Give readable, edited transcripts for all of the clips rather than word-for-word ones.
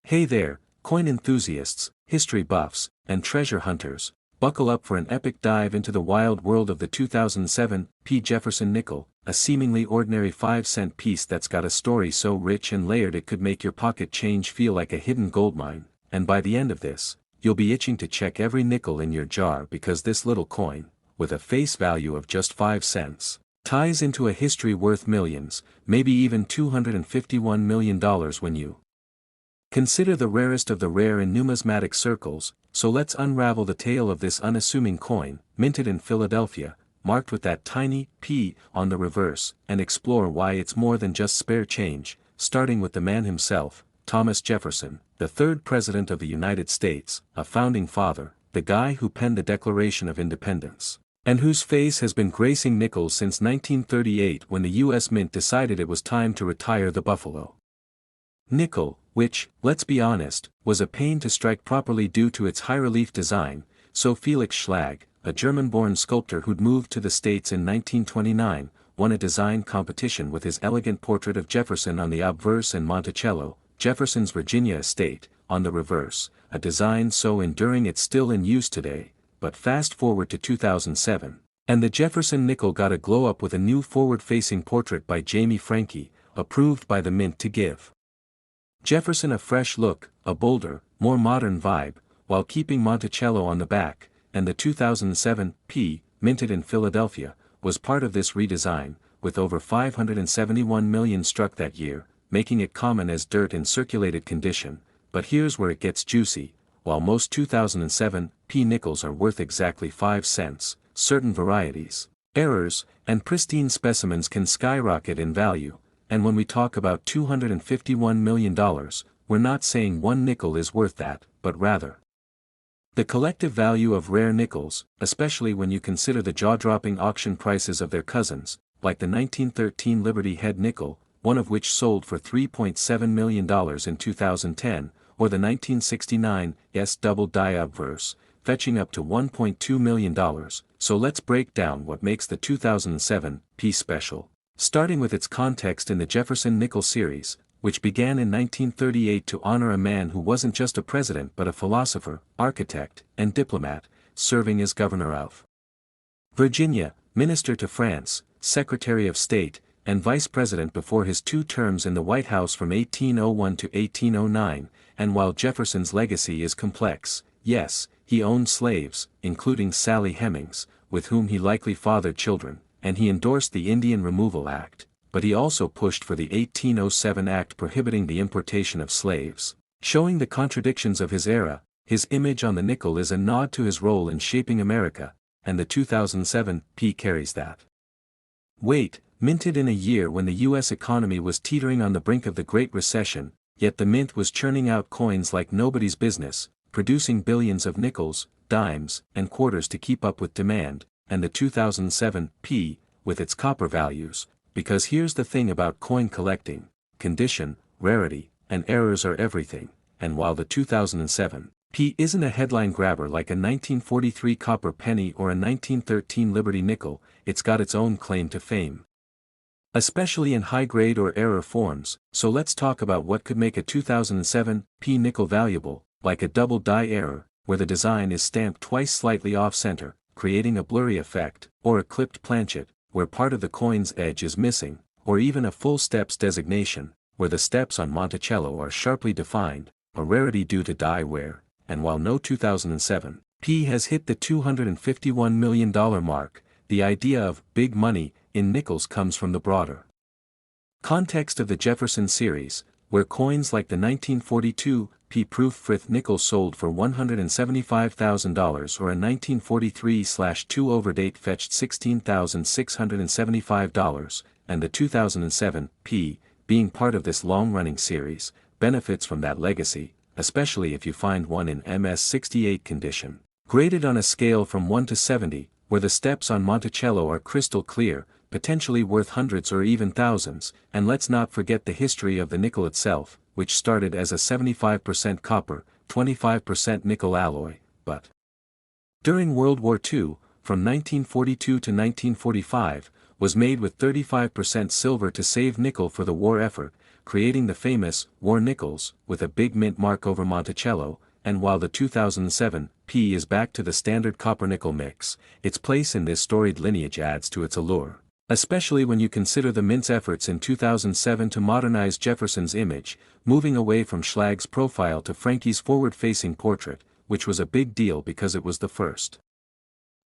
Hey there, coin enthusiasts, history buffs, and treasure hunters, buckle up for an epic dive into the wild world of the 2007 P Jefferson nickel, a seemingly ordinary 5-cent piece that's got a story so rich and layered it could make your pocket change feel like a hidden goldmine, and by the end of this, you'll be itching to check every nickel in your jar because this little coin, with a face value of just 5 cents, ties into a history worth millions, maybe even $251 million when you consider the rarest of the rare in numismatic circles. So let's unravel the tale of this unassuming coin, minted in Philadelphia, marked with that tiny P on the reverse, and explore why it's more than just spare change, starting with the man himself, Thomas Jefferson, the third President of the United States, a founding father, the guy who penned the Declaration of Independence, and whose face has been gracing nickels since 1938 when the U.S. Mint decided it was time to retire the buffalo nickel, which, let's be honest, was a pain to strike properly due to its high-relief design. So Felix Schlag, a German-born sculptor who'd moved to the States in 1929, won a design competition with his elegant portrait of Jefferson on the obverse and Monticello, Jefferson's Virginia estate, on the reverse, a design so enduring it's still in use today. But fast forward to 2007, and the Jefferson nickel got a glow-up with a new forward-facing portrait by Jamie Franke, approved by the Mint to give Jefferson a fresh look, a bolder, more modern vibe, while keeping Monticello on the back, and the 2007 P, minted in Philadelphia, was part of this redesign, with over 571 million struck that year, making it common as dirt in circulated condition. But here's where it gets juicy. While most 2007 P nickels are worth exactly 5 cents, certain varieties, errors, and pristine specimens can skyrocket in value. And when we talk about $251 million, we're not saying one nickel is worth that, but rather the collective value of rare nickels, especially when you consider the jaw-dropping auction prices of their cousins, like the 1913 Liberty Head nickel, one of which sold for $3.7 million in 2010, or the 1969 S double die obverse, fetching up to $1.2 million. So let's break down what makes the 2007 P special. Starting with its context in the Jefferson Nickel series, which began in 1938 to honor a man who wasn't just a president but a philosopher, architect, and diplomat, serving as governor of Virginia, minister to France, secretary of state, and vice president before his 2 terms in the White House from 1801 to 1809, and while Jefferson's legacy is complex, yes, he owned slaves, including Sally Hemings, with whom he likely fathered children, and he endorsed the Indian Removal Act, but he also pushed for the 1807 Act prohibiting the importation of slaves. Showing the contradictions of his era, his image on the nickel is a nod to his role in shaping America, and the 2007 P carries that weight. Minted in a year when the U.S. economy was teetering on the brink of the Great Recession, yet the Mint was churning out coins like nobody's business, producing billions of nickels, dimes, and quarters to keep up with demand. And the 2007 P, with its copper values, because here's the thing about coin collecting, condition, rarity, and errors are everything, and while the 2007 P isn't a headline grabber like a 1943 copper penny or a 1913 Liberty nickel, it's got its own claim to fame, especially in high-grade or error forms. So let's talk about what could make a 2007 P nickel valuable, like a double die error, where the design is stamped twice slightly off-center, creating a blurry effect, or a clipped planchet, where part of the coin's edge is missing, or even a full steps designation, where the steps on Monticello are sharply defined, a rarity due to die wear. And while no 2007 P has hit the $251 million mark, the idea of big money in nickels comes from the broader context of the Jefferson series, where coins like the 1942 P-proof Frith nickel sold for $175,000 or a 1943/2 overdate fetched $16,675, and the 2007 P, being part of this long-running series, benefits from that legacy, especially if you find one in MS-68 condition, graded on a scale from 1 to 70, where the steps on Monticello are crystal clear, potentially worth hundreds or even thousands. And let's not forget the history of the nickel itself, which started as a 75% copper, 25% nickel alloy, but during World War II, from 1942 to 1945, was made with 35% silver to save nickel for the war effort, creating the famous war nickels with a big mint mark over Monticello, and while the 2007 P is back to the standard copper-nickel mix, its place in this storied lineage adds to its allure. Especially when you consider the mint's efforts in 2007 to modernize Jefferson's image, moving away from Schlag's profile to Frankie's forward-facing portrait, which was a big deal because it was the first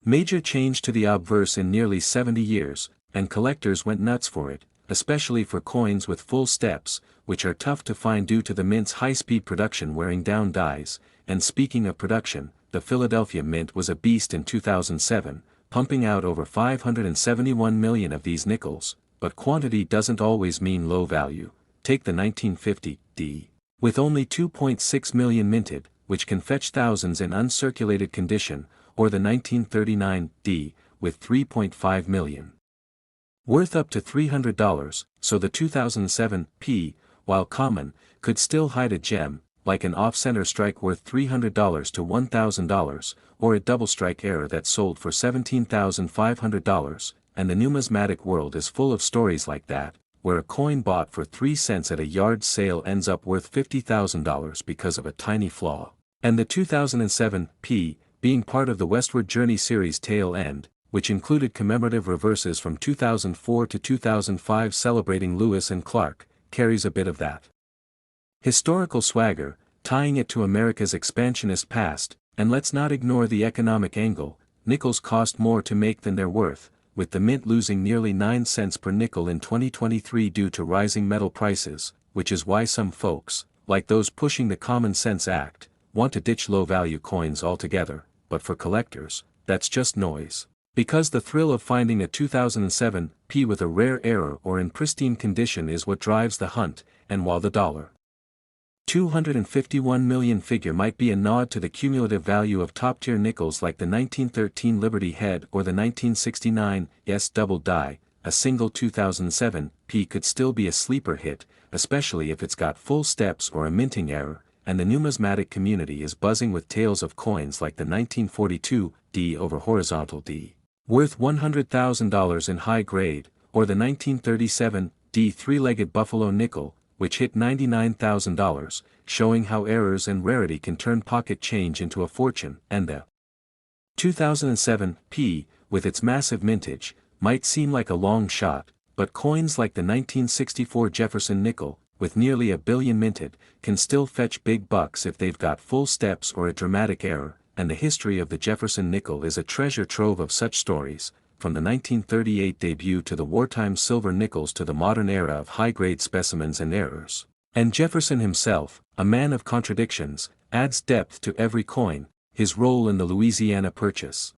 major change to the obverse in nearly 70 years, and collectors went nuts for it, especially for coins with full steps, which are tough to find due to the mint's high-speed production wearing down dies. And speaking of production, the Philadelphia Mint was a beast in 2007, pumping out over 571 million of these nickels, but quantity doesn't always mean low value. Take the 1950 D, with only 2.6 million minted, which can fetch thousands in uncirculated condition, or the 1939 D, with 3.5 million. Worth up to $300, so the 2007 P, while common, could still hide a gem, like an off-center strike worth $300 to $1,000, or a double strike error that sold for $17,500, and the numismatic world is full of stories like that, where a coin bought for 3 cents at a yard sale ends up worth $50,000 because of a tiny flaw. And the 2007 P, being part of the Westward Journey series tail end, which included commemorative reverses from 2004 to 2005 celebrating Lewis and Clark, carries a bit of that historical swagger, tying it to America's expansionist past. And let's not ignore the economic angle. Nickels cost more to make than they're worth, with the mint losing nearly 9 cents per nickel in 2023 due to rising metal prices, which is why some folks, like those pushing the Common Sense Act, want to ditch low-value coins altogether, but for collectors, that's just noise. Because the thrill of finding a 2007 P with a rare error or in pristine condition is what drives the hunt, and while the $251 million figure might be a nod to the cumulative value of top-tier nickels like the 1913 Liberty Head or the 1969 S Double Die, a single 2007 P could still be a sleeper hit, especially if it's got full steps or a minting error, and the numismatic community is buzzing with tales of coins like the 1942 D over horizontal D, worth $100,000 in high grade, or the 1937 D three-legged buffalo nickel, which hit $99,000, showing how errors and rarity can turn pocket change into a fortune. And the 2007 P, with its massive mintage, might seem like a long shot, but coins like the 1964 Jefferson nickel, with nearly 1 billion minted, can still fetch big bucks if they've got full steps or a dramatic error, and the history of the Jefferson nickel is a treasure trove of such stories, from the 1938 debut to the wartime silver nickels to the modern era of high-grade specimens and errors. And Jefferson himself, a man of contradictions, adds depth to every coin, his role in the Louisiana Purchase,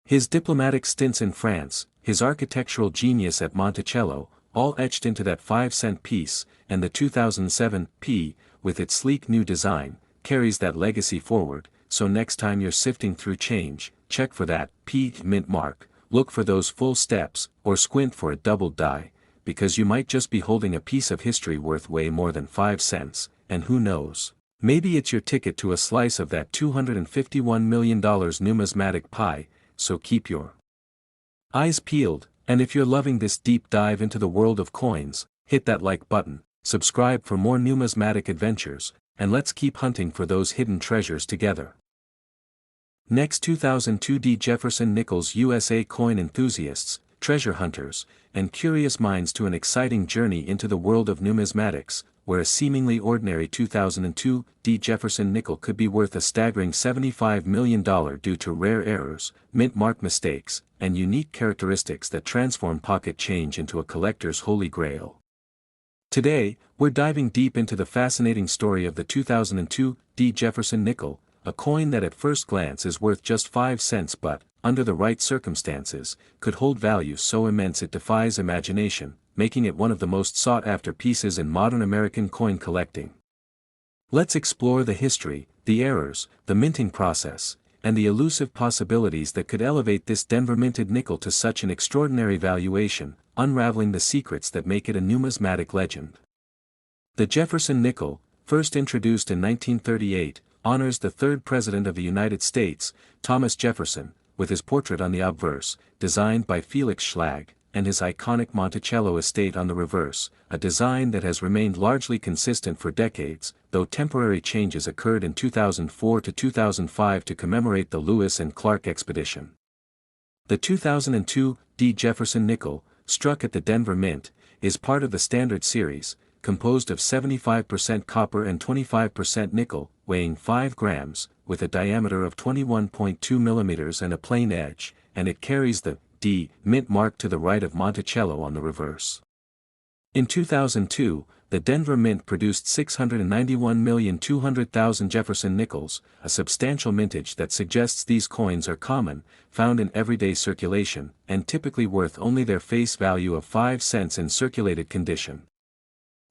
his diplomatic stints in France, his architectural genius at Monticello, all etched into that 5-cent piece, and the 2007 P, with its sleek new design, carries that legacy forward. So next time you're sifting through change, check for that P mint mark, look for those full steps, or squint for a double die, because you might just be holding a piece of history worth way more than 5 cents, and who knows, maybe it's your ticket to a slice of that $251 million numismatic pie. So keep your eyes peeled, and if you're loving this deep dive into the world of coins, hit that like button, subscribe for more numismatic adventures, and let's keep hunting for those hidden treasures together. Next, 2002 D Jefferson Nickels. USA coin enthusiasts, treasure hunters, and curious minds to an exciting journey into the world of numismatics, where a seemingly ordinary 2002 D Jefferson nickel could be worth a staggering $75 million due to rare errors, mint mark mistakes, and unique characteristics that transform pocket change into a collector's holy grail. Today, we're diving deep into the fascinating story of the 2002 D Jefferson nickel, a coin that at first glance is worth just 5 cents but, under the right circumstances, could hold value so immense it defies imagination, making it one of the most sought-after pieces in modern American coin collecting. Let's explore the history, the errors, the minting process, and the elusive possibilities that could elevate this Denver-minted nickel to such an extraordinary valuation, unraveling the secrets that make it a numismatic legend. The Jefferson nickel, first introduced in 1938, honors the third President of the United States, Thomas Jefferson, with his portrait on the obverse, designed by Felix Schlag, and his iconic Monticello estate on the reverse, a design that has remained largely consistent for decades, though temporary changes occurred in 2004 to 2005 to commemorate the Lewis and Clark expedition. The 2002 D Jefferson nickel, struck at the Denver Mint, is part of the Standard Series, composed of 75% copper and 25% nickel, weighing 5 grams, with a diameter of 21.2 millimeters and a plain edge, and it carries the D Mint mark to the right of Monticello on the reverse. In 2002, the Denver Mint produced 691,200,000 Jefferson nickels, a substantial mintage that suggests these coins are common, found in everyday circulation, and typically worth only their face value of 5 cents in circulated condition.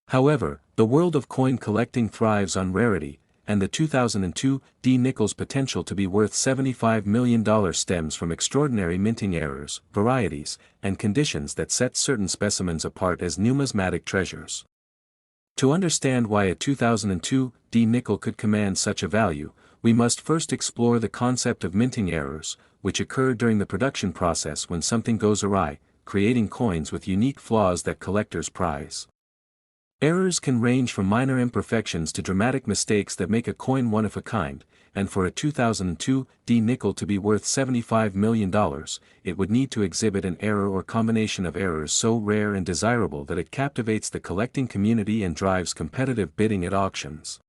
However, the world of coin collecting thrives on rarity, and the 2002 D nickel's potential to be worth $75 million stems from extraordinary minting errors, varieties, and conditions that set certain specimens apart as numismatic treasures. To understand why a 2002 D nickel could command such a value, we must first explore the concept of minting errors, which occur during the production process when something goes awry, creating coins with unique flaws that collectors prize. Errors can range from minor imperfections to dramatic mistakes that make a coin one of a kind, and for a 2002 D nickel to be worth $75 million, it would need to exhibit an error or combination of errors so rare and desirable that it captivates the collecting community and drives competitive bidding at auctions.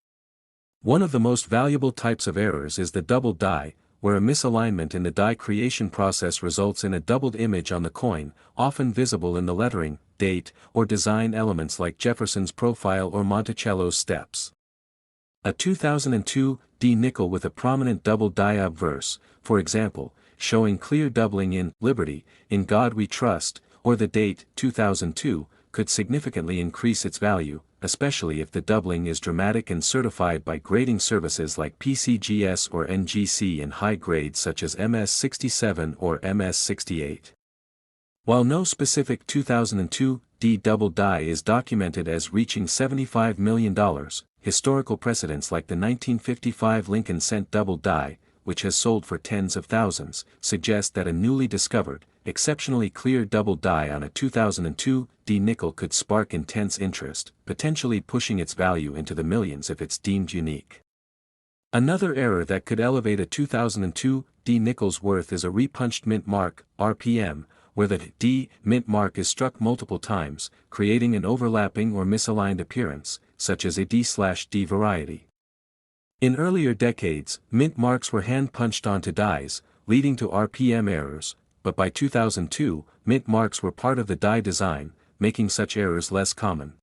One of the most valuable types of errors is the double die, where a misalignment in the die creation process results in a doubled image on the coin, often visible in the lettering, date, or design elements like Jefferson's profile or Monticello's steps. A 2002 D nickel with a prominent double die obverse, for example, showing clear doubling in Liberty, In God We Trust, or the date 2002, could significantly increase its value, especially if the doubling is dramatic and certified by grading services like PCGS or NGC in high grades such as MS67 or MS68. While no specific 2002 D double die is documented as reaching $75 million, historical precedents like the 1955 Lincoln cent double die, which has sold for tens of thousands, suggest that a newly discovered, exceptionally clear double die on a 2002 D nickel could spark intense interest, potentially pushing its value into the millions if it's deemed unique. Another error that could elevate a 2002 D nickel's worth is a repunched mint mark, RPM, where the D mint mark is struck multiple times, creating an overlapping or misaligned appearance, such as a D/D variety. In earlier decades, mint marks were hand-punched onto dies, leading to RPM errors, but by 2002, mint marks were part of the die design, making such errors less common.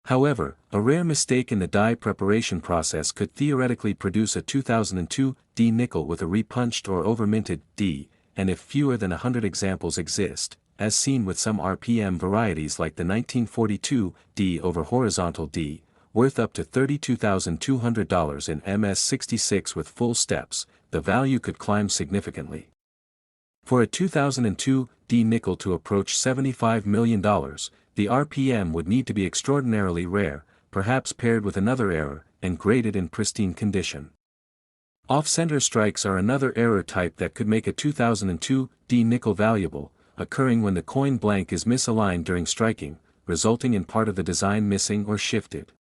However, a rare mistake in the die preparation process could theoretically produce a 2002 D nickel with a repunched or overminted D, and if fewer than 100 examples exist, as seen with some RPM varieties like the 1942 D over horizontal D, worth up to $32,200 in MS66 with full steps, the value could climb significantly. For a 2002 D nickel to approach $75 million, the RPM would need to be extraordinarily rare, perhaps paired with another error, and graded in pristine condition. Off-center strikes are another error type that could make a 2002 D nickel valuable, occurring when the coin blank is misaligned during striking, resulting in part of the design missing or shifted.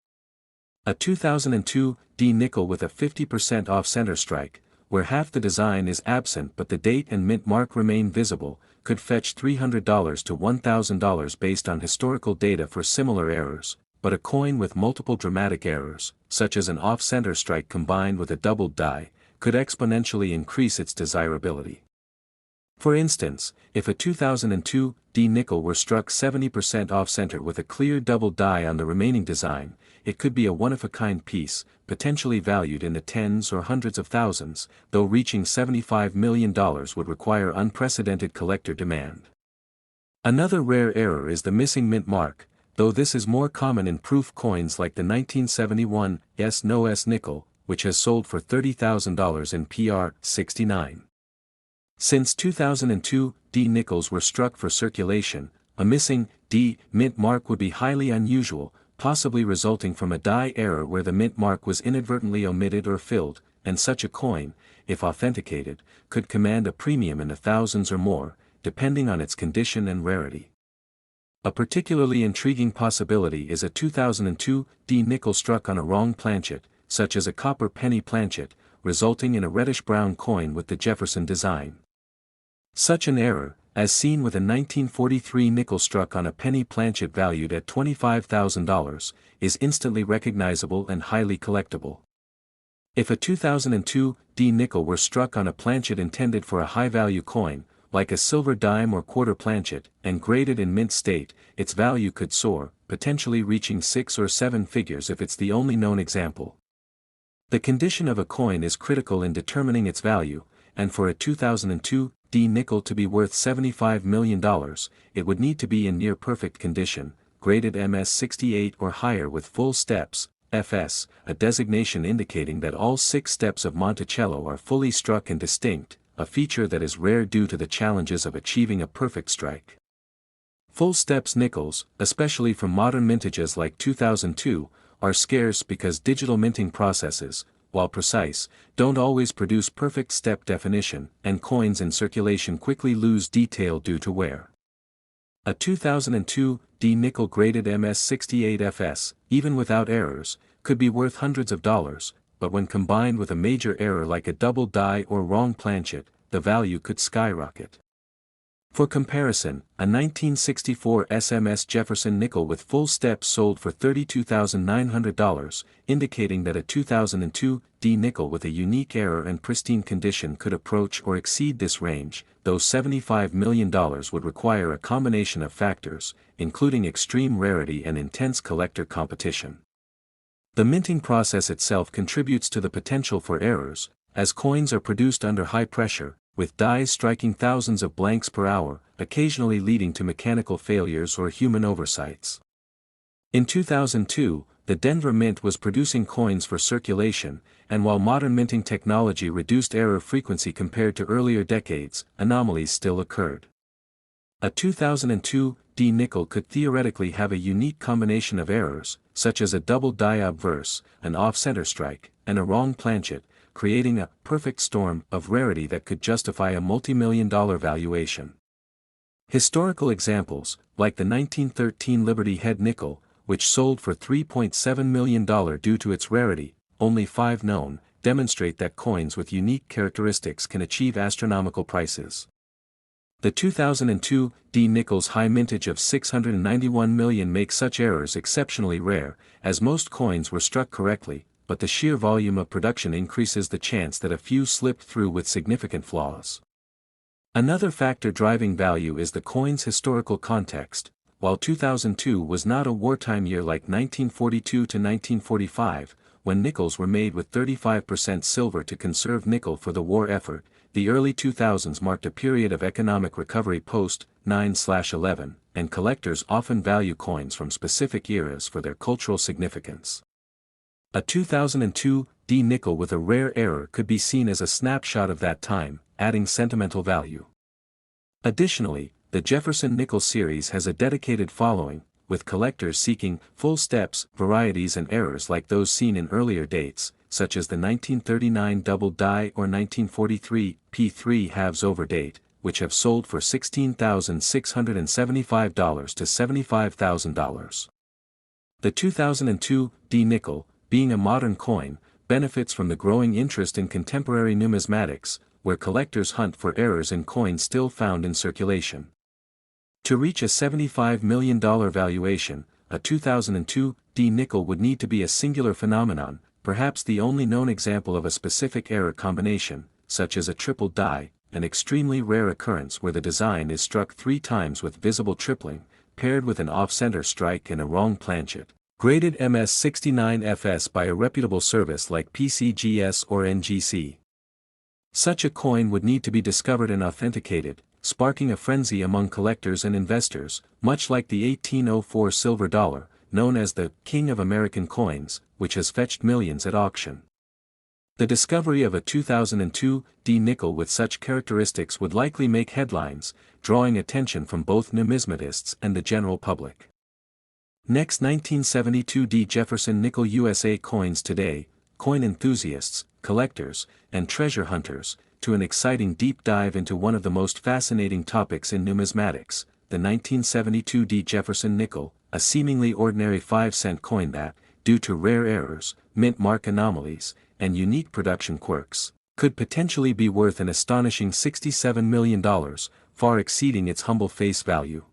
A 2002 D nickel with a 50% off-center strike, where half the design is absent but the date and mint mark remain visible, could fetch $300 to $1,000 based on historical data for similar errors, but a coin with multiple dramatic errors, such as an off-center strike combined with a doubled die, could exponentially increase its desirability. For instance, if a 2002 D nickel were struck 70% off-center with a clear double die on the remaining design, it could be a one-of-a-kind piece, potentially valued in the tens or hundreds of thousands, though reaching $75 million would require unprecedented collector demand. Another rare error is the missing mint mark, though this is more common in proof coins like the 1971 S/No-S nickel, which has sold for $30,000 in PR69. Since 2002 D nickels were struck for circulation, a missing D mint mark would be highly unusual, possibly resulting from a die error where the mint mark was inadvertently omitted or filled, and such a coin, if authenticated, could command a premium in the thousands or more, depending on its condition and rarity. A particularly intriguing possibility is a 2002 D nickel struck on a wrong planchet, such as a copper penny planchet, resulting in a reddish-brown coin with the Jefferson design. Such an error, as seen with a 1943 nickel struck on a penny planchet valued at $25,000, is instantly recognizable and highly collectible. If a 2002 D nickel were struck on a planchet intended for a high-value coin, like a silver dime or quarter planchet, and graded in mint state, its value could soar, potentially reaching 6 or 7 figures if it's the only known example. The condition of a coin is critical in determining its value, and for a 2002 D nickel to be worth $75 million, it would need to be in near-perfect condition, graded MS-68 or higher with full steps, FS, a designation indicating that all 6 steps of Monticello are fully struck and distinct, a feature that is rare due to the challenges of achieving a perfect strike. Full steps nickels, especially from modern mintages like 2002, are scarce because digital minting processes, while precise, don't always produce perfect step definition, and coins in circulation quickly lose detail due to wear. A 2002 D nickel graded MS-68 FS, even without errors, could be worth hundreds of dollars, but when combined with a major error like a double die or wrong planchet, the value could skyrocket. For comparison, a 1964 SMS Jefferson nickel with full steps sold for $32,900, indicating that a 2002 D nickel with a unique error and pristine condition could approach or exceed this range, though $75 million would require a combination of factors, including extreme rarity and intense collector competition. The minting process itself contributes to the potential for errors, as coins are produced under high pressure, with dies striking thousands of blanks per hour, occasionally leading to mechanical failures or human oversights. In 2002, the Denver Mint was producing coins for circulation, and while modern minting technology reduced error frequency compared to earlier decades, anomalies still occurred. A 2002 D nickel could theoretically have a unique combination of errors, such as a double die obverse, an off-center strike, and a wrong planchet, creating a perfect storm of rarity that could justify a multi-million-dollar valuation. Historical examples, like the 1913 Liberty Head nickel, which sold for $3.7 million due to its rarity, only 5 known, demonstrate that coins with unique characteristics can achieve astronomical prices. The 2002 D nickel's high mintage of $691 million makes such errors exceptionally rare, as most coins were struck correctly, but the sheer volume of production increases the chance that a few slipped through with significant flaws. Another factor driving value is the coin's historical context. While 2002 was not a wartime year like 1942 to 1945, when nickels were made with 35% silver to conserve nickel for the war effort, the early 2000s marked a period of economic recovery post 9/11, and collectors often value coins from specific eras for their cultural significance. A 2002 D nickel with a rare error could be seen as a snapshot of that time, adding sentimental value. Additionally, the Jefferson nickel series has a dedicated following, with collectors seeking full steps, varieties and errors like those seen in earlier dates, such as the 1939 double die or 1943 P3 halves over date, which have sold for $16,675 to $75,000. The 2002 D nickel, being a modern coin, benefits from the growing interest in contemporary numismatics, where collectors hunt for errors in coins still found in circulation. To reach a $75 million valuation, a 2002 D nickel would need to be a singular phenomenon, perhaps the only known example of a specific error combination, such as a triple die, an extremely rare occurrence where the design is struck 3 times with visible tripling, paired with an off-center strike and a wrong planchet. Graded MS-69 FS by a reputable service like PCGS or NGC. Such a coin would need to be discovered and authenticated, sparking a frenzy among collectors and investors, much like the 1804 silver dollar, known as the King of American Coins, which has fetched millions at auction. The discovery of a 2002 D nickel with such characteristics would likely make headlines, drawing attention from both numismatists and the general public. Next, 1972 D Jefferson nickel USA coins today. Coin enthusiasts, collectors, and treasure hunters to an exciting deep dive into one of the most fascinating topics in numismatics, the 1972 D Jefferson nickel, a seemingly ordinary 5-cent coin that, due to rare errors, mint mark anomalies, and unique production quirks, could potentially be worth an astonishing $67 million, far exceeding its humble face value.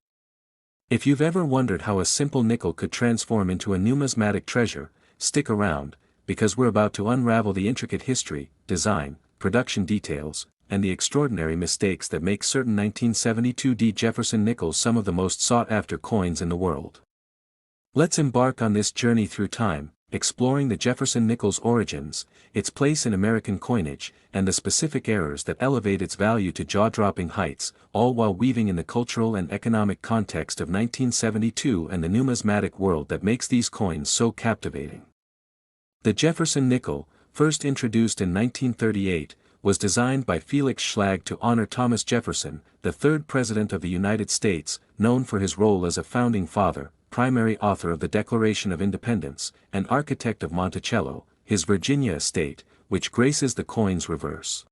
If you've ever wondered how a simple nickel could transform into a numismatic treasure, stick around, because we're about to unravel the intricate history, design, production details, and the extraordinary mistakes that make certain 1972 D Jefferson nickels some of the most sought-after coins in the world. Let's embark on this journey through time, exploring the Jefferson nickel's origins, its place in American coinage, and the specific errors that elevate its value to jaw-dropping heights, all while weaving in the cultural and economic context of 1972 and the numismatic world that makes these coins so captivating. The Jefferson nickel, first introduced in 1938, was designed by Felix Schlag to honor Thomas Jefferson, the third President of the United States, known for his role as a founding father, primary author of the Declaration of Independence, and architect of Monticello, his Virginia estate, which graces the coin's reverse.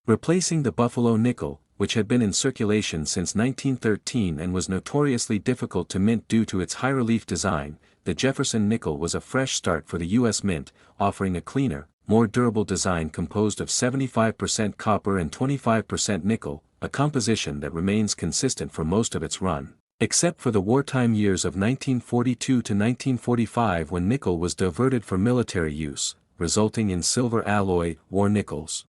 Replacing the Buffalo nickel, which had been in circulation since 1913 and was notoriously difficult to mint due to its high-relief design, the Jefferson nickel was a fresh start for the U.S. Mint, offering a cleaner, more durable design composed of 75% copper and 25% nickel, a composition that remains consistent for most of its run, except for the wartime years of 1942 to 1945 when nickel was diverted for military use, resulting in silver alloy, war nickels.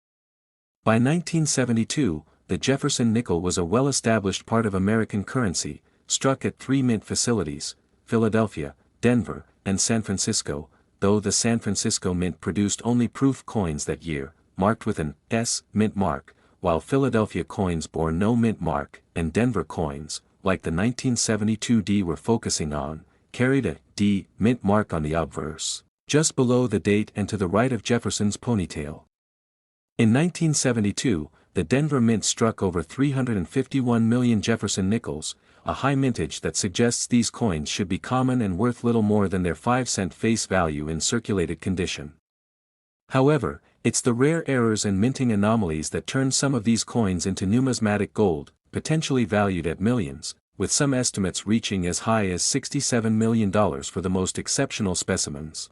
By 1972, the Jefferson nickel was a well-established part of American currency, struck at 3 mint facilities, Philadelphia, Denver, and San Francisco, though the San Francisco Mint produced only proof coins that year, marked with an S mint mark, while Philadelphia coins bore no mint mark, and Denver coins, like the 1972 D we're focusing on, carried a D mint mark on the obverse, just below the date and to the right of Jefferson's ponytail. In 1972, the Denver Mint struck over 351 million Jefferson nickels, a high mintage that suggests these coins should be common and worth little more than their 5-cent face value in circulated condition. However, it's the rare errors and minting anomalies that turn some of these coins into numismatic gold, potentially valued at millions, with some estimates reaching as high as $67 million for the most exceptional specimens.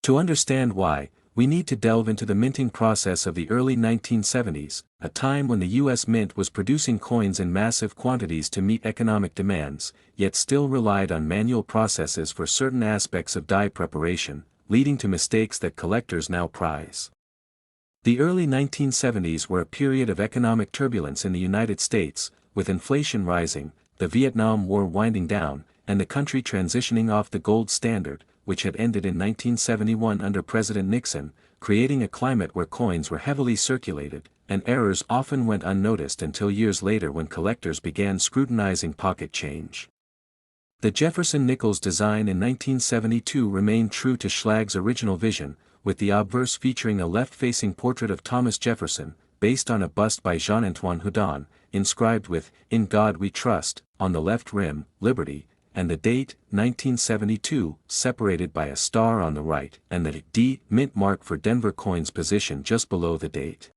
To understand why, we need to delve into the minting process of the early 1970s, a time when the U.S. Mint was producing coins in massive quantities to meet economic demands, yet still relied on manual processes for certain aspects of die preparation, leading to mistakes that collectors now prize. The early 1970s were a period of economic turbulence in the United States, with inflation rising, the Vietnam War winding down, and the country transitioning off the gold standard, which had ended in 1971 under President Nixon, creating a climate where coins were heavily circulated, and errors often went unnoticed until years later when collectors began scrutinizing pocket change. The Jefferson nickel's design in 1972 remained true to Schlag's original vision, with the obverse featuring a left-facing portrait of Thomas Jefferson, based on a bust by Jean-Antoine Houdon, inscribed with "In God We Trust" on the left rim, Liberty, and the date, 1972, separated by a star on the right, and the D mint mark for Denver coins positioned just below the date.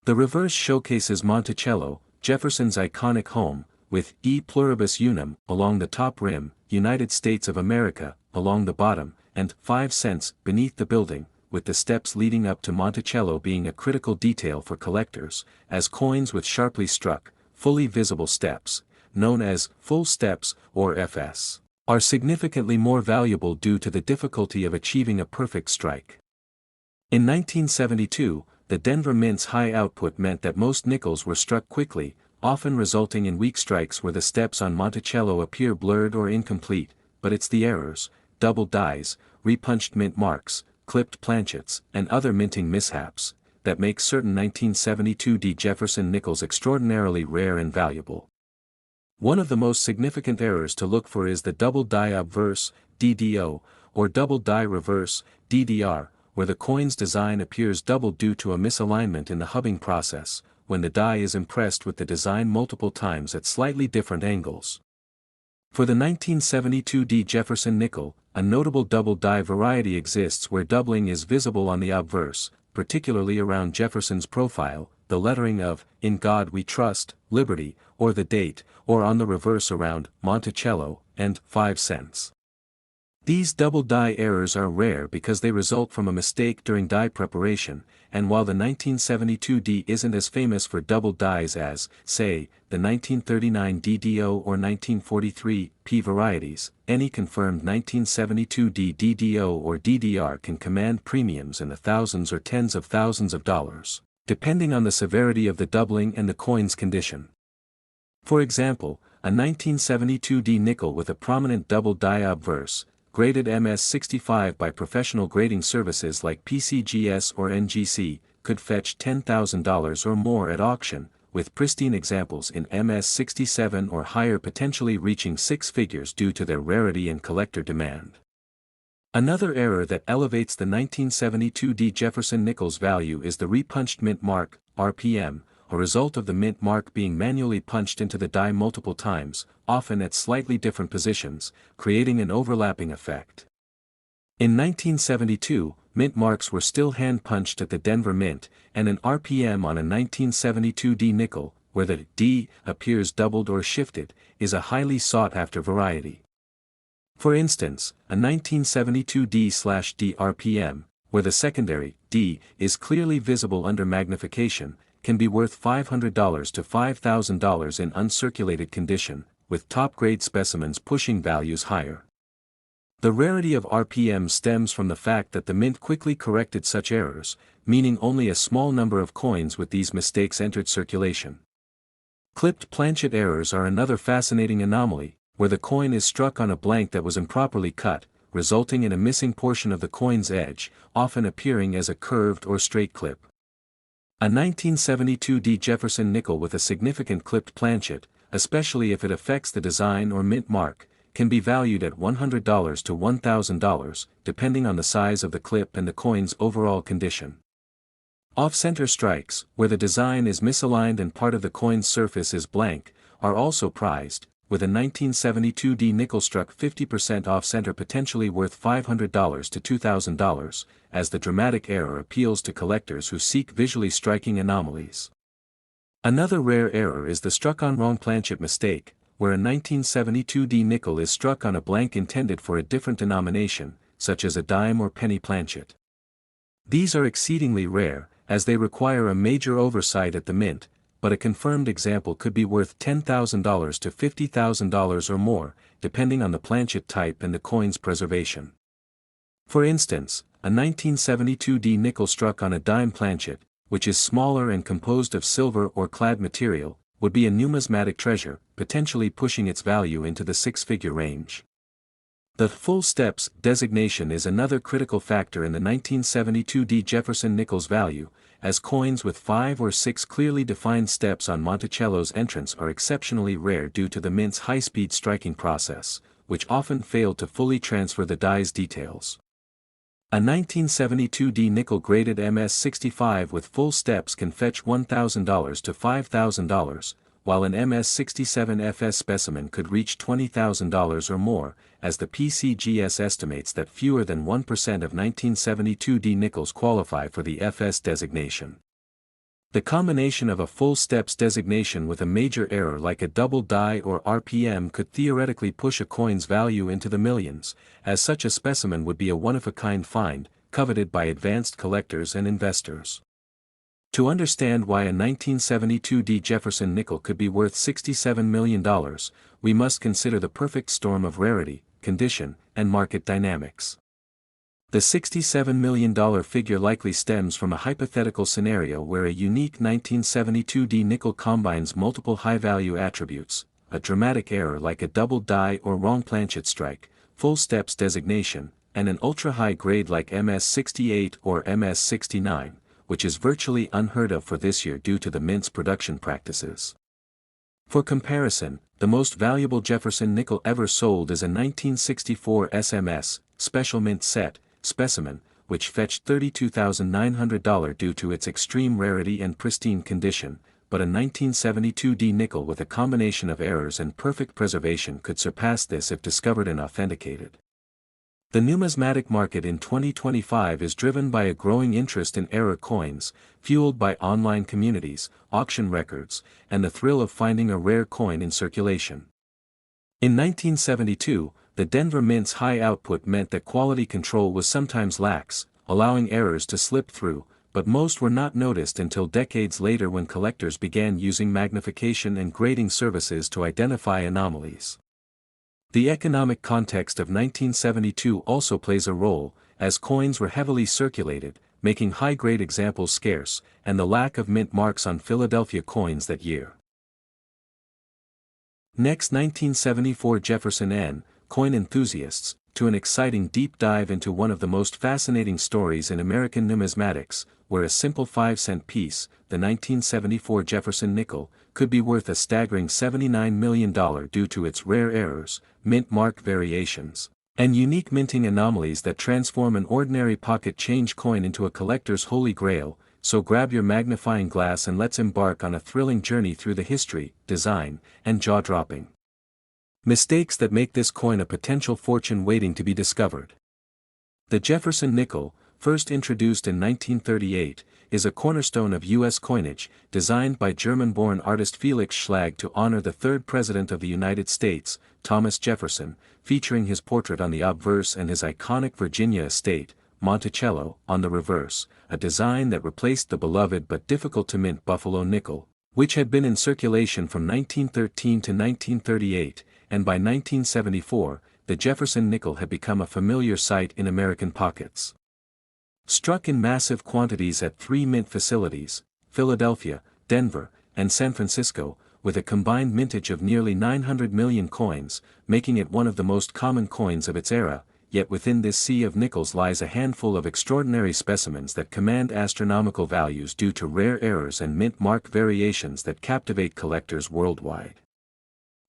The reverse showcases Monticello, Jefferson's iconic home, with E pluribus unum along the top rim, United States of America, along the bottom, and 5 cents beneath the building, with the steps leading up to Monticello being a critical detail for collectors, as coins with sharply struck, fully visible steps, known as full steps or FS, are significantly more valuable due to the difficulty of achieving a perfect strike. In 1972, the Denver Mint's high output meant that most nickels were struck quickly, often resulting in weak strikes where the steps on Monticello appear blurred or incomplete, but it's the errors, double dies, repunched mint marks, clipped planchets, and other minting mishaps, that make certain 1972 D Jefferson nickels extraordinarily rare and valuable. One of the most significant errors to look for is the double die obverse, DDO, or double die reverse, DDR, where the coin's design appears double due to a misalignment in the hubbing process, when the die is impressed with the design multiple times at slightly different angles. For the 1972 D Jefferson nickel, a notable double die variety exists where doubling is visible on the obverse, particularly around Jefferson's profile, the lettering of "In God We Trust," Liberty, or the date, or on the reverse around Monticello, and 5 cents. These double die errors are rare because they result from a mistake during die preparation, and while the 1972 D isn't as famous for double dies as, say, the 1939 DDO or 1943 P varieties, any confirmed 1972 D DDO or DDR can command premiums in the thousands or tens of thousands of dollars, depending on the severity of the doubling and the coin's condition. For example, a 1972 D nickel with a prominent double die obverse, graded MS65 by professional grading services like PCGS or NGC, could fetch $10,000 or more at auction, with pristine examples in MS67 or higher potentially reaching 6 figures due to their rarity and collector demand. Another error that elevates the 1972 D Jefferson nickel's value is the repunched mint mark, RPM, a result of the mint mark being manually punched into the die multiple times, often at slightly different positions, creating an overlapping effect. In 1972, mint marks were still hand-punched at the Denver Mint, and an RPM on a 1972 D nickel, where the D appears doubled or shifted, is a highly sought-after variety. For instance, a 1972 D/D RPM, where the secondary D is clearly visible under magnification, can be worth $500 to $5,000 in uncirculated condition, with top-grade specimens pushing values higher. The rarity of RPM stems from the fact that the mint quickly corrected such errors, meaning only a small number of coins with these mistakes entered circulation. Clipped planchet errors are another fascinating anomaly, where the coin is struck on a blank that was improperly cut, resulting in a missing portion of the coin's edge, often appearing as a curved or straight clip. A 1972 D Jefferson nickel with a significant clipped planchet, especially if it affects the design or mint mark, can be valued at $100 to $1,000, depending on the size of the clip and the coin's overall condition. Off-center strikes, where the design is misaligned and part of the coin's surface is blank, are also prized, with a 1972 D nickel struck 50% off-center potentially worth $500 to $2,000, as the dramatic error appeals to collectors who seek visually striking anomalies. Another rare error is the struck-on-wrong planchet mistake, where a 1972 D nickel is struck on a blank intended for a different denomination, such as a dime or penny planchet. These are exceedingly rare, as they require a major oversight at the mint, but a confirmed example could be worth $10,000 to $50,000 or more, depending on the planchet type and the coin's preservation. For instance, a 1972 D nickel struck on a dime planchet, which is smaller and composed of silver or clad material, would be a numismatic treasure, potentially pushing its value into the 6-figure range. The full steps designation is another critical factor in the 1972 D Jefferson nickel's value, as coins with 5 or 6 clearly defined steps on Monticello's entrance are exceptionally rare due to the mint's high-speed striking process, which often failed to fully transfer the die's details. A 1972 D nickel graded MS65 with full steps can fetch $1,000 to $5,000, while an MS67 FS specimen could reach $20,000 or more, as the PCGS estimates that fewer than 1% of 1972 D nickels qualify for the FS designation. The combination of a full steps designation with a major error like a double die or RPM could theoretically push a coin's value into the millions, as such a specimen would be a one-of-a-kind find, coveted by advanced collectors and investors. To understand why a 1972 D Jefferson nickel could be worth $67 million, we must consider the perfect storm of rarity, condition, and market dynamics. The $67 million figure likely stems from a hypothetical scenario where a unique 1972 D nickel combines multiple high-value attributes, a dramatic error like a double die or wrong planchet strike, full steps designation, and an ultra-high grade like MS68 or MS69, which is virtually unheard of for this year due to the mint's production practices. For comparison, the most valuable Jefferson nickel ever sold is a 1964 SMS, Special Mint Set, specimen, which fetched $32,900 due to its extreme rarity and pristine condition, but a 1972 D nickel with a combination of errors and perfect preservation could surpass this if discovered and authenticated. The numismatic market in 2025 is driven by a growing interest in error coins, fueled by online communities, auction records, and the thrill of finding a rare coin in circulation. In 1972, the Denver Mint's high output meant that quality control was sometimes lax, allowing errors to slip through, but most were not noticed until decades later when collectors began using magnification and grading services to identify anomalies. The economic context of 1972 also plays a role, as coins were heavily circulated, making high-grade examples scarce, and the lack of mint marks on Philadelphia coins that year. Next, 1974 Jefferson N. Coin enthusiasts, to an exciting deep dive into one of the most fascinating stories in American numismatics, where a simple 5-cent piece, the 1974 Jefferson nickel, could be worth a staggering $79 million due to its rare errors, mint mark variations, and unique minting anomalies that transform an ordinary pocket change coin into a collector's holy grail. So grab your magnifying glass and let's embark on a thrilling journey through the history, design, and jaw-dropping mistakes that make this coin a potential fortune waiting to be discovered. The Jefferson nickel, first introduced in 1938, is a cornerstone of U.S. coinage, designed by German-born artist Felix Schlag to honor the third President of the United States, Thomas Jefferson, featuring his portrait on the obverse and his iconic Virginia estate, Monticello, on the reverse, a design that replaced the beloved but difficult-to-mint Buffalo nickel, which had been in circulation from 1913 to 1938, and by 1974, the Jefferson nickel had become a familiar sight in American pockets. Struck in massive quantities at 3 mint facilities, Philadelphia, Denver, and San Francisco, with a combined mintage of nearly 900 million coins, making it one of the most common coins of its era, yet within this sea of nickels lies a handful of extraordinary specimens that command astronomical values due to rare errors and mint mark variations that captivate collectors worldwide.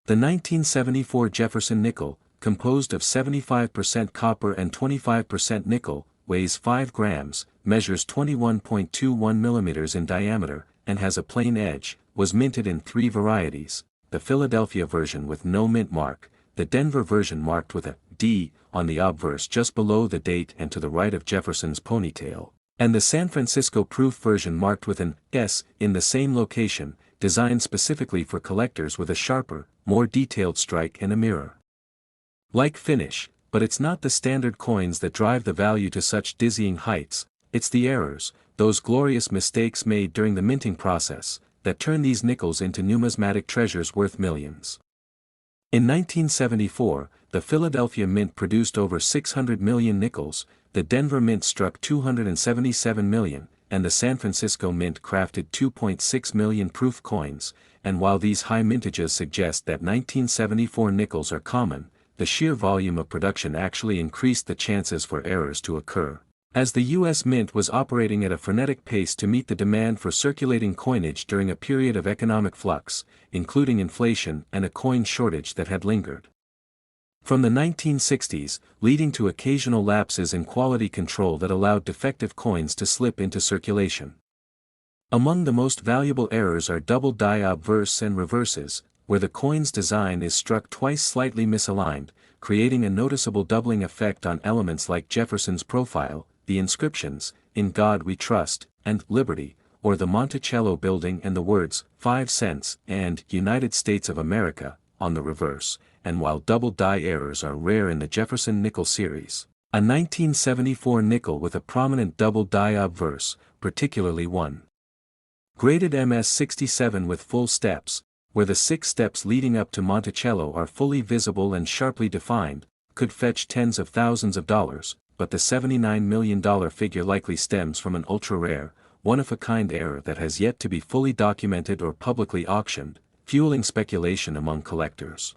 The 1974 Jefferson nickel, composed of 75% copper and 25% nickel, weighs 5 grams, measures 21.21 millimeters in diameter, and has a plain edge, was minted in 3 varieties: the Philadelphia version with no mint mark, the Denver version marked with a D on the obverse just below the date and to the right of Jefferson's ponytail, and the San Francisco proof version marked with an S in the same location, designed specifically for collectors with a sharper, more detailed strike and a mirror like finish. But it's not the standard coins that drive the value to such dizzying heights, it's the errors, those glorious mistakes made during the minting process, that turn these nickels into numismatic treasures worth millions. In 1974, the Philadelphia Mint produced over 600 million nickels, the Denver Mint struck 277 million, and the San Francisco Mint crafted 2.6 million proof coins, and while these high mintages suggest that 1974 nickels are common, the sheer volume of production actually increased the chances for errors to occur, as the U.S. Mint was operating at a frenetic pace to meet the demand for circulating coinage during a period of economic flux, including inflation and a coin shortage that had lingered from the 1960s, leading to occasional lapses in quality control that allowed defective coins to slip into circulation. Among the most valuable errors are double die obverse and reverses, where the coin's design is struck twice slightly misaligned, creating a noticeable doubling effect on elements like Jefferson's profile, the inscriptions, "In God We Trust," and "Liberty," or the Monticello building and the words, 5 cents, and "United States of America," on the reverse, and while double die errors are rare in the Jefferson nickel series, a 1974 nickel with a prominent double die obverse, particularly one graded MS-67 with full steps, where the 6 steps leading up to Monticello are fully visible and sharply defined, could fetch tens of thousands of dollars, but the $79 million figure likely stems from an ultra-rare, one-of-a-kind error that has yet to be fully documented or publicly auctioned, fueling speculation among collectors.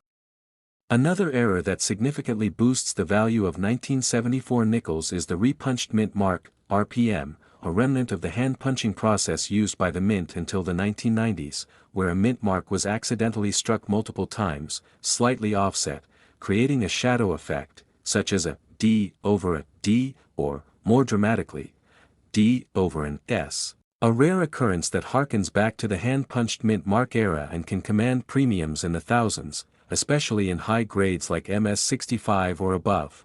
Another error that significantly boosts the value of 1974 nickels is the repunched mint mark, RPM, a remnant of the hand-punching process used by the mint until the 1990s, where a mint mark was accidentally struck multiple times, slightly offset, creating a shadow effect, such as a D over a D, or, more dramatically, D over an S. A rare occurrence that harkens back to the hand-punched mint mark era and can command premiums in the thousands, especially in high grades like MS-65 or above.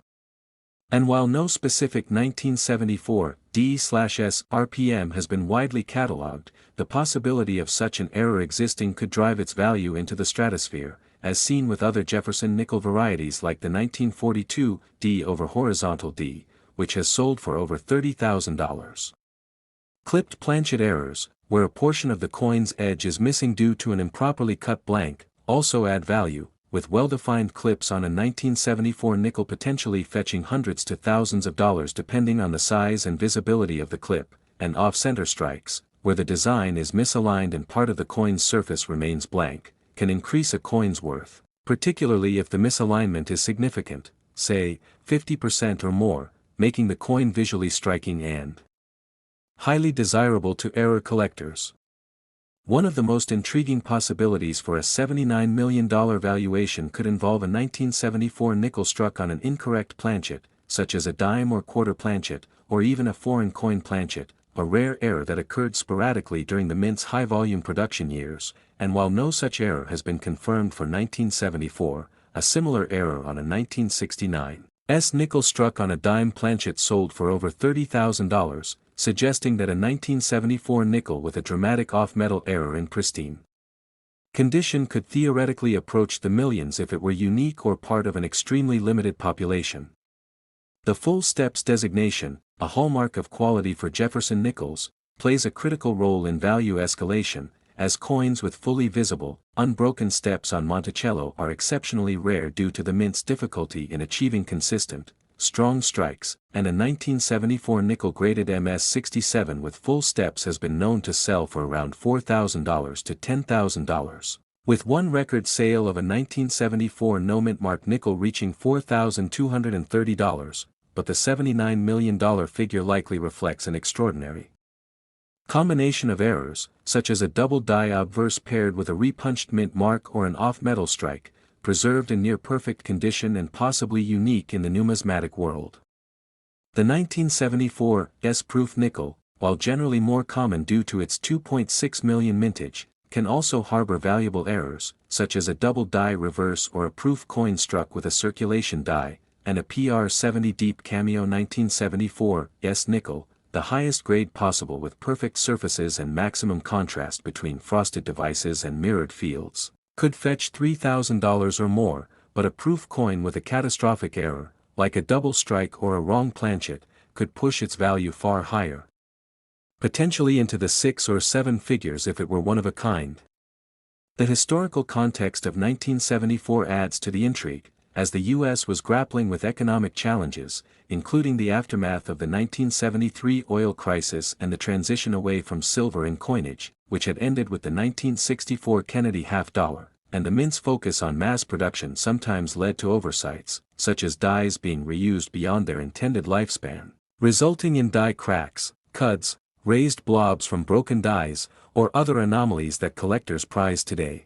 And while no specific 1974 D/S RPM has been widely catalogued, the possibility of such an error existing could drive its value into the stratosphere, as seen with other Jefferson nickel varieties like the 1942 D over horizontal D, which has sold for over $30,000. Clipped planchet errors, where a portion of the coin's edge is missing due to an improperly cut blank, also add value, with well-defined clips on a 1974 nickel potentially fetching hundreds to thousands of dollars depending on the size and visibility of the clip, and off-center strikes, where the design is misaligned and part of the coin's surface remains blank, can increase a coin's worth, particularly if the misalignment is significant, say, 50% or more, making the coin visually striking and highly desirable to error collectors. One of the most intriguing possibilities for a $79 million valuation could involve a 1974 nickel struck on an incorrect planchet, such as a dime or quarter planchet, or even a foreign coin planchet, a rare error that occurred sporadically during the mint's high-volume production years, and while no such error has been confirmed for 1974, a similar error on a 1969 nickel struck on a dime planchet sold for over $30,000, suggesting that a 1974 nickel with a dramatic off-metal error in pristine condition could theoretically approach the millions if it were unique or part of an extremely limited population. The full steps designation, a hallmark of quality for Jefferson nickels, plays a critical role in value escalation, as coins with fully visible, unbroken steps on Monticello are exceptionally rare due to the mint's difficulty in achieving consistent, strong strikes, and a 1974 nickel-graded MS67 with full steps has been known to sell for around $4,000 to $10,000, with one record sale of a 1974 no-mint mark nickel reaching $4,230, but the $79 million figure likely reflects an extraordinary combination of errors, such as a double die obverse paired with a repunched mint mark or an off-metal strike, preserved in near-perfect condition and possibly unique in the numismatic world. The 1974 S-proof nickel, while generally more common due to its 2.6 million mintage, can also harbor valuable errors, such as a double die reverse or a proof coin struck with a circulation die, and a PR70 deep cameo 1974 S nickel, the highest grade possible with perfect surfaces and maximum contrast between frosted devices and mirrored fields, could fetch $3,000 or more, but a proof coin with a catastrophic error, like a double strike or a wrong planchet, could push its value far higher, potentially into the 6 or 7 figures if it were one of a kind. The historical context of 1974 adds to the intrigue, as the U.S. was grappling with economic challenges, including the aftermath of the 1973 oil crisis and the transition away from silver in coinage, which had ended with the 1964 Kennedy half-dollar, and the mint's focus on mass production sometimes led to oversights, such as dies being reused beyond their intended lifespan, resulting in die cracks, cuds, raised blobs from broken dies, or other anomalies that collectors prize today.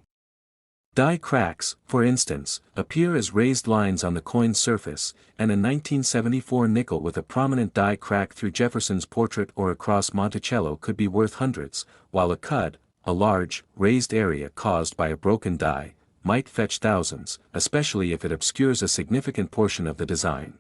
Die cracks, for instance, appear as raised lines on the coin's surface, and a 1974 nickel with a prominent die crack through Jefferson's portrait or across Monticello could be worth hundreds, while a cud, a large, raised area caused by a broken die, might fetch thousands, especially if it obscures a significant portion of the design.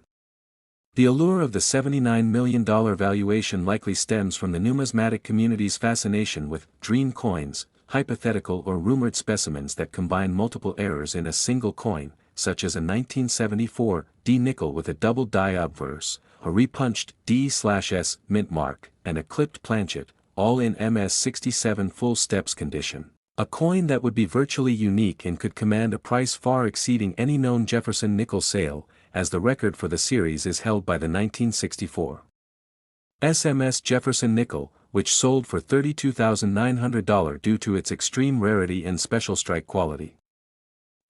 The allure of the $79 million valuation likely stems from the numismatic community's fascination with dream coins, hypothetical or rumored specimens that combine multiple errors in a single coin, such as a 1974 D nickel with a double die obverse, a repunched D/S mint mark, and a clipped planchet, all in MS67 full steps condition. A coin that would be virtually unique and could command a price far exceeding any known Jefferson nickel sale, as the record for the series is held by the 1964 SMS Jefferson nickel, which sold for $32,900 due to its extreme rarity and special strike quality.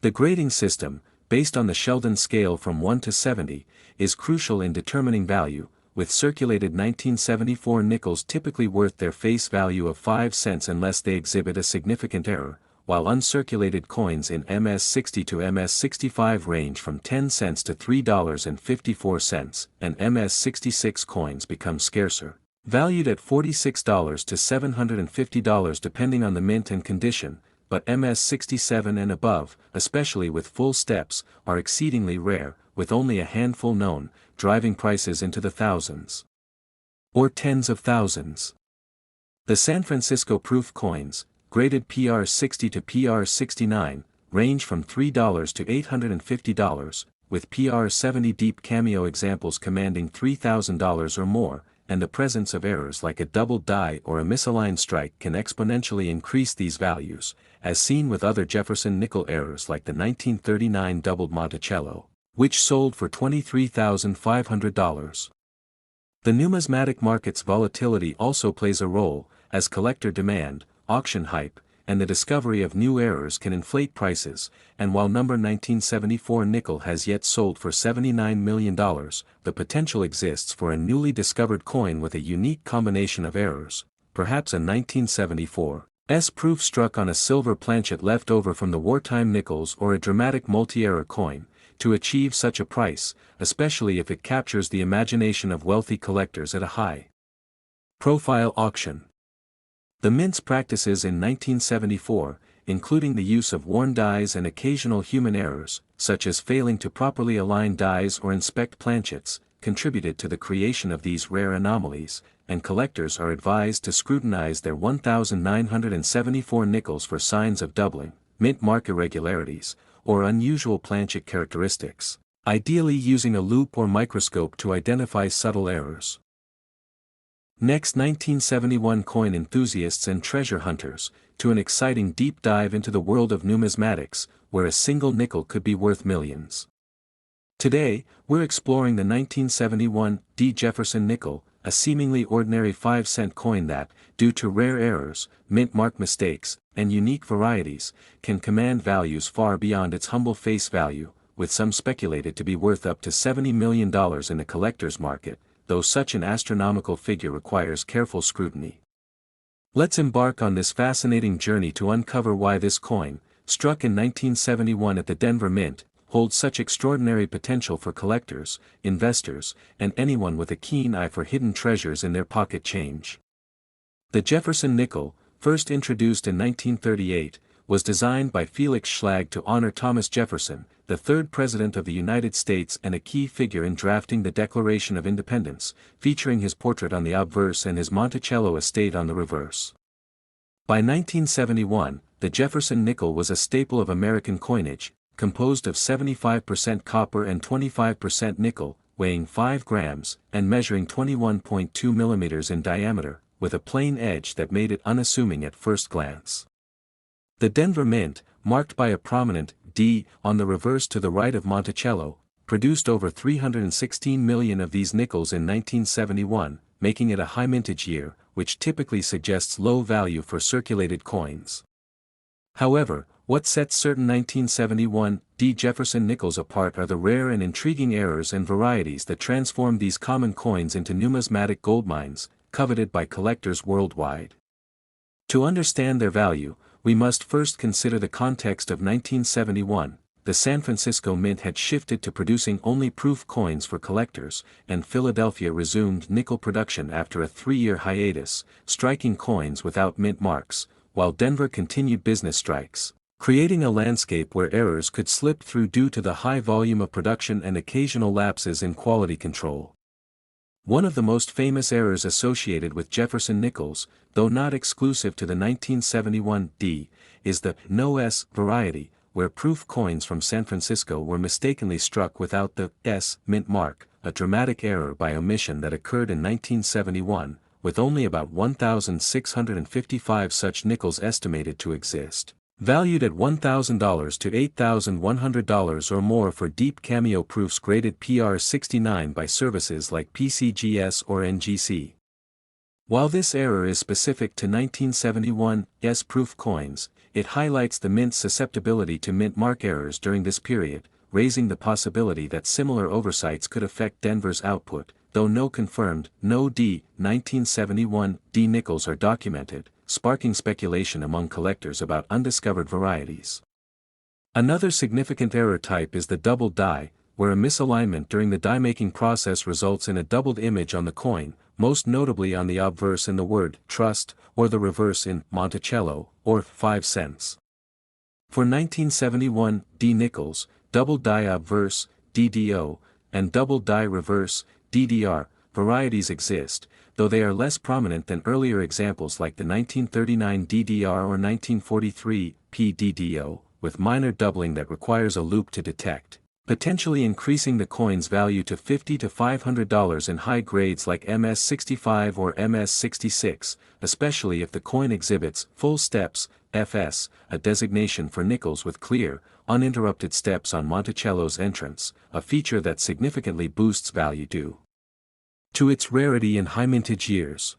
The grading system, based on the Sheldon scale from 1 to 70, is crucial in determining value, with circulated 1974 nickels typically worth their face value of 5 cents unless they exhibit a significant error, while uncirculated coins in MS60 to MS65 range from 10 cents to $3.54, and MS66 coins become scarcer, valued at $46 to $750 depending on the mint and condition, but MS67 and above, especially with full steps, are exceedingly rare, with only a handful known, driving prices into the thousands. Or tens of thousands. The San Francisco proof coins, graded PR60 to PR69, range from $3 to $850, with PR70 deep cameo examples commanding $3,000 or more, and the presence of errors like a doubled die or a misaligned strike can exponentially increase these values, as seen with other Jefferson nickel errors like the 1939 doubled Monticello, which sold for $23,500. The numismatic market's volatility also plays a role, as collector demand, auction hype, and the discovery of new errors can inflate prices, and while number 1974 nickel has yet sold for $79 million, the potential exists for a newly discovered coin with a unique combination of errors, perhaps a 1974's proof struck on a silver planchet left over from the wartime nickels or a dramatic multi-error coin, to achieve such a price, especially if it captures the imagination of wealthy collectors at a high-profile auction. The mint's practices in 1974, including the use of worn dies and occasional human errors, such as failing to properly align dies or inspect planchets, contributed to the creation of these rare anomalies, and collectors are advised to scrutinize their 1,974 nickels for signs of doubling, mint mark irregularities, or unusual planchet characteristics, ideally using a loupe or microscope to identify subtle errors. Next, 1971 coin enthusiasts and treasure hunters, to an exciting deep dive into the world of numismatics, where a single nickel could be worth millions. Today, we're exploring the 1971 D Jefferson nickel, a seemingly ordinary 5-cent coin that, due to rare errors, mint mark mistakes, and unique varieties, can command values far beyond its humble face value, with some speculated to be worth up to $70 million in the collector's market, though such an astronomical figure requires careful scrutiny. Let's embark on this fascinating journey to uncover why this coin, struck in 1971 at the Denver Mint, holds such extraordinary potential for collectors, investors, and anyone with a keen eye for hidden treasures in their pocket change. The Jefferson nickel, first introduced in 1938, was designed by Felix Schlag to honor Thomas Jefferson, the third President of the United States and a key figure in drafting the Declaration of Independence, featuring his portrait on the obverse and his Monticello estate on the reverse. By 1971, the Jefferson nickel was a staple of American coinage, composed of 75% copper and 25% nickel, weighing 5 grams, and measuring 21.2 millimeters in diameter, with a plain edge that made it unassuming at first glance. The Denver Mint, marked by a prominent D on the reverse to the right of Monticello, produced over 316 million of these nickels in 1971, making it a high mintage year, which typically suggests low value for circulated coins. However, what sets certain 1971 D Jefferson nickels apart are the rare and intriguing errors and varieties that transform these common coins into numismatic goldmines, coveted by collectors worldwide. To understand their value, we must first consider the context of 1971. The San Francisco Mint had shifted to producing only proof coins for collectors, and Philadelphia resumed nickel production after a 3-year hiatus, striking coins without mint marks, while Denver continued business strikes, creating a landscape where errors could slip through due to the high volume of production and occasional lapses in quality control. One of the most famous errors associated with Jefferson nickels, though not exclusive to the 1971 D, is the No S variety, where proof coins from San Francisco were mistakenly struck without the S mint mark, a dramatic error by omission that occurred in 1971, with only about 1,655 such nickels estimated to exist, valued at $1,000 to $8,100 or more for deep cameo proofs graded PR69 by services like PCGS or NGC. While this error is specific to 1971 S proof coins, it highlights the mint's susceptibility to mint mark errors during this period, raising the possibility that similar oversights could affect Denver's output, though no confirmed, no D 1971 D nickels are documented, sparking speculation among collectors about undiscovered varieties. Another significant error type is the doubled die, where a misalignment during the die-making process results in a doubled image on the coin, most notably on the obverse in the word trust, or the reverse in Monticello, or 5 cents. For 1971 D nickels, doubled die obverse, DDO, and double die reverse, DDR, varieties exist, though they are less prominent than earlier examples like the 1939 DDR or 1943 PDDO, with minor doubling that requires a loop to detect, potentially increasing the coin's value to $50 to $500 in high grades like MS65 or MS66, especially if the coin exhibits full steps, FS, a designation for nickels with clear, uninterrupted steps on Monticello's entrance, a feature that significantly boosts value due to its rarity in high mintage years.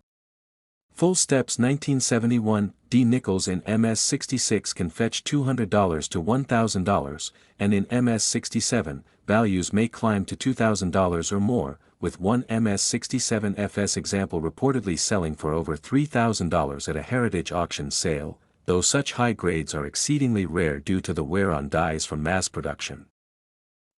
Full steps 1971 D nickels in MS66 can fetch $200 to $1,000, and in MS67, values may climb to $2,000 or more, with one MS67 FS example reportedly selling for over $3,000 at a heritage auction sale, though such high grades are exceedingly rare due to the wear on dies from mass production.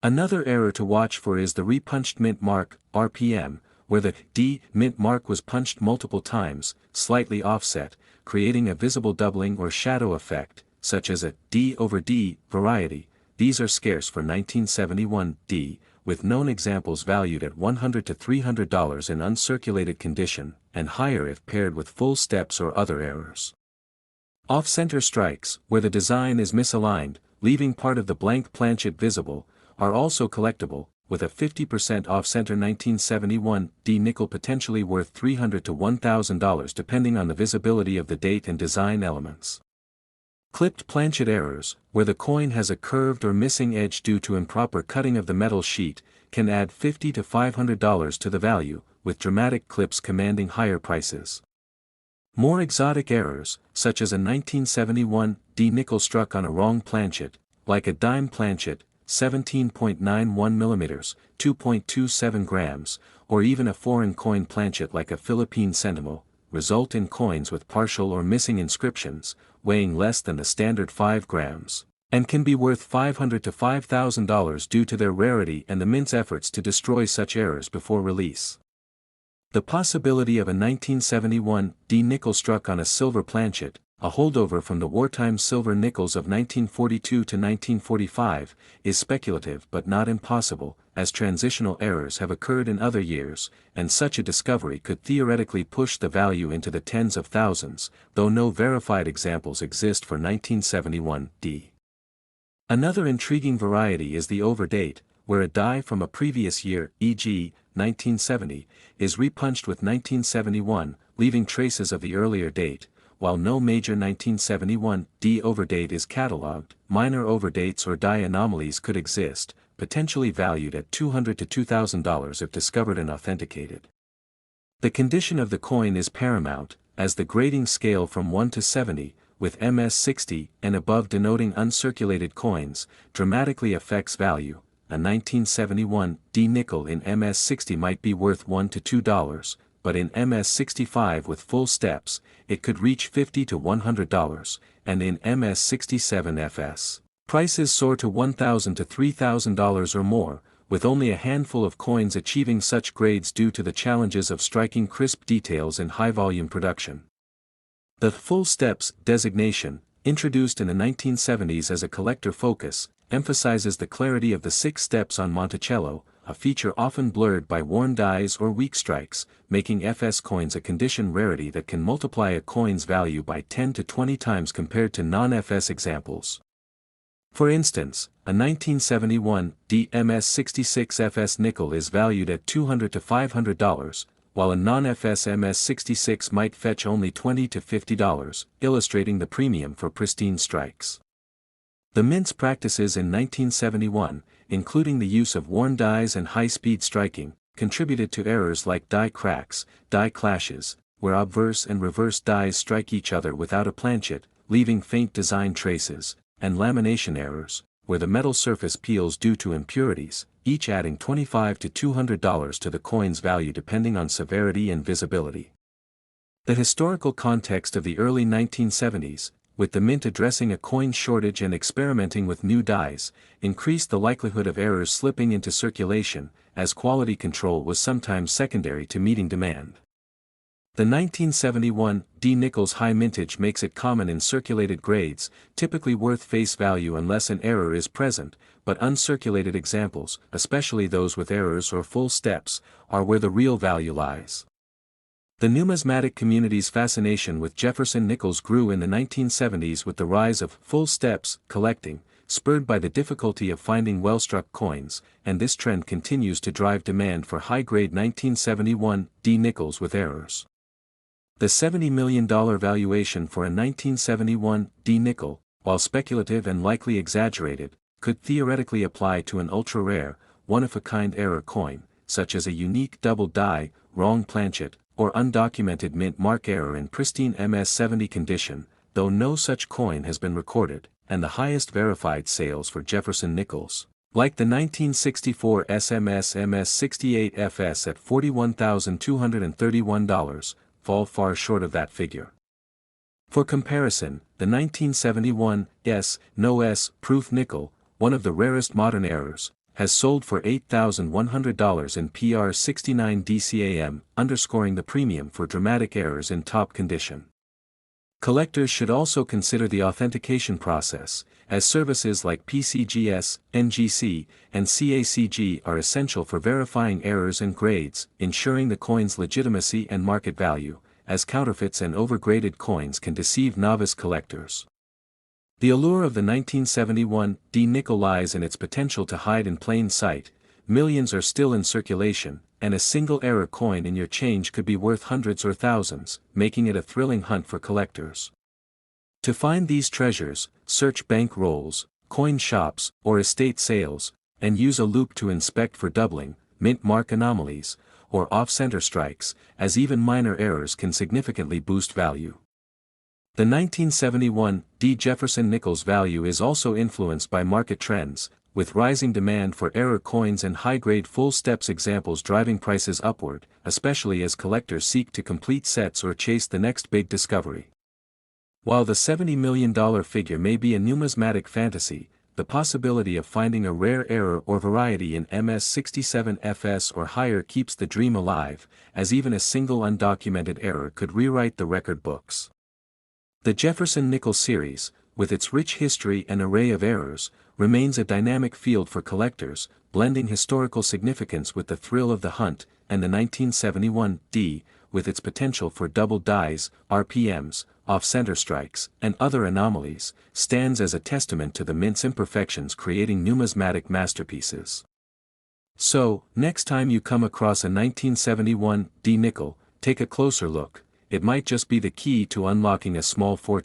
Another error to watch for is the repunched mint mark, RPM, where the D mint mark was punched multiple times, slightly offset, creating a visible doubling or shadow effect, such as a D over D variety. These are scarce for 1971 D, with known examples valued at $100 to $300 in uncirculated condition, and higher if paired with full steps or other errors. Off-center strikes, where the design is misaligned, leaving part of the blank planchet visible, are also collectible, with a 50% off-center 1971 D nickel potentially worth $300 to $1,000 depending on the visibility of the date and design elements. Clipped planchet errors, where the coin has a curved or missing edge due to improper cutting of the metal sheet, can add $50 to $500 to the value, with dramatic clips commanding higher prices. More exotic errors, such as a 1971 D nickel struck on a wrong planchet, like a dime planchet, 17.91 mm, 2.27 grams, or even a foreign coin planchet like a Philippine centimo, result in coins with partial or missing inscriptions, weighing less than the standard 5 grams, and can be worth $500 to $5,000 due to their rarity and the mint's efforts to destroy such errors before release. The possibility of a 1971 D nickel struck on a silver planchet, a holdover from the wartime silver nickels of 1942 to 1945, is speculative but not impossible, as transitional errors have occurred in other years, and such a discovery could theoretically push the value into the tens of thousands, though no verified examples exist for 1971 D. Another intriguing variety is the overdate, where a die from a previous year, e.g., 1970, is repunched with 1971, leaving traces of the earlier date. While no major 1971 D overdate is catalogued, minor overdates or die anomalies could exist, potentially valued at $200 to $2,000 if discovered and authenticated. The condition of the coin is paramount, as the grading scale from 1 to 70, with MS60 and above denoting uncirculated coins, dramatically affects value. A 1971 D nickel in MS60 might be worth $1 to $2, but in MS65 with full steps, it could reach $50 to $100, and in MS67 FS, prices soar to $1,000 to $3,000 or more, with only a handful of coins achieving such grades due to the challenges of striking crisp details in high-volume production. The full steps designation, introduced in the 1970s as a collector focus, emphasizes the clarity of the 6 steps on Monticello, a feature often blurred by worn dies or weak strikes, making FS coins a condition rarity that can multiply a coin's value by 10 to 20 times compared to non-FS examples. For instance, a 1971 DMS66 FS nickel is valued at $200 to $500, while a non-FS MS66 might fetch only $20 to $50, illustrating the premium for pristine strikes. The mint's practices in 1971, including the use of worn dies and high-speed striking, contributed to errors like die cracks, die clashes, where obverse and reverse dies strike each other without a planchet, leaving faint design traces, and lamination errors, where the metal surface peels due to impurities, each adding $25 to $200 to the coin's value depending on severity and visibility. The historical context of the early 1970s, with the mint addressing a coin shortage and experimenting with new dies, increased the likelihood of errors slipping into circulation, as quality control was sometimes secondary to meeting demand. The 1971 D Nichols high mintage makes it common in circulated grades, typically worth face value unless an error is present, but uncirculated examples, especially those with errors or full steps, are where the real value lies. The numismatic community's fascination with Jefferson Nichols grew in the 1970s with the rise of full steps collecting, spurred by the difficulty of finding well-struck coins, and this trend continues to drive demand for high-grade 1971 D Nichols with errors. The $70 million valuation for a 1971 D nickel, while speculative and likely exaggerated, could theoretically apply to an ultra-rare, one-of-a-kind error coin, such as a unique double die, wrong planchet, or undocumented mint mark error in pristine MS-70 condition, though no such coin has been recorded, and the highest verified sales for Jefferson Nichols, like the 1964 SMS MS-68FS at $41,231, fall far short of that figure. For comparison, the 1971 no S proof nickel, one of the rarest modern errors, has sold for $8,100 in PR69 DCAM, underscoring the premium for dramatic errors in top condition. Collectors should also consider the authentication process, as services like PCGS, NGC, and CACG are essential for verifying errors and grades, ensuring the coin's legitimacy and market value, as counterfeits and overgraded coins can deceive novice collectors. The allure of the 1971 D nickel lies in its potential to hide in plain sight. Millions are still in circulation, and a single error coin in your change could be worth hundreds or thousands, making it a thrilling hunt for collectors. To find these treasures, search bank rolls, coin shops, or estate sales, and use a loupe to inspect for doubling, mint mark anomalies, or off-center strikes, as even minor errors can significantly boost value. The 1971 D Jefferson Nichols value is also influenced by market trends, with rising demand for error coins and high-grade full steps examples driving prices upward, especially as collectors seek to complete sets or chase the next big discovery. While the $70 million figure may be a numismatic fantasy, the possibility of finding a rare error or variety in MS-67FS or higher keeps the dream alive, as even a single undocumented error could rewrite the record books. The Jefferson Nichols series, with its rich history and array of errors, remains a dynamic field for collectors, blending historical significance with the thrill of the hunt, and the 1971 D, with its potential for double dies, RPMs, off-center strikes, and other anomalies, stands as a testament to the mint's imperfections creating numismatic masterpieces. So, next time you come across a 1971 D nickel, take a closer look. It might just be the key to unlocking a small fortune.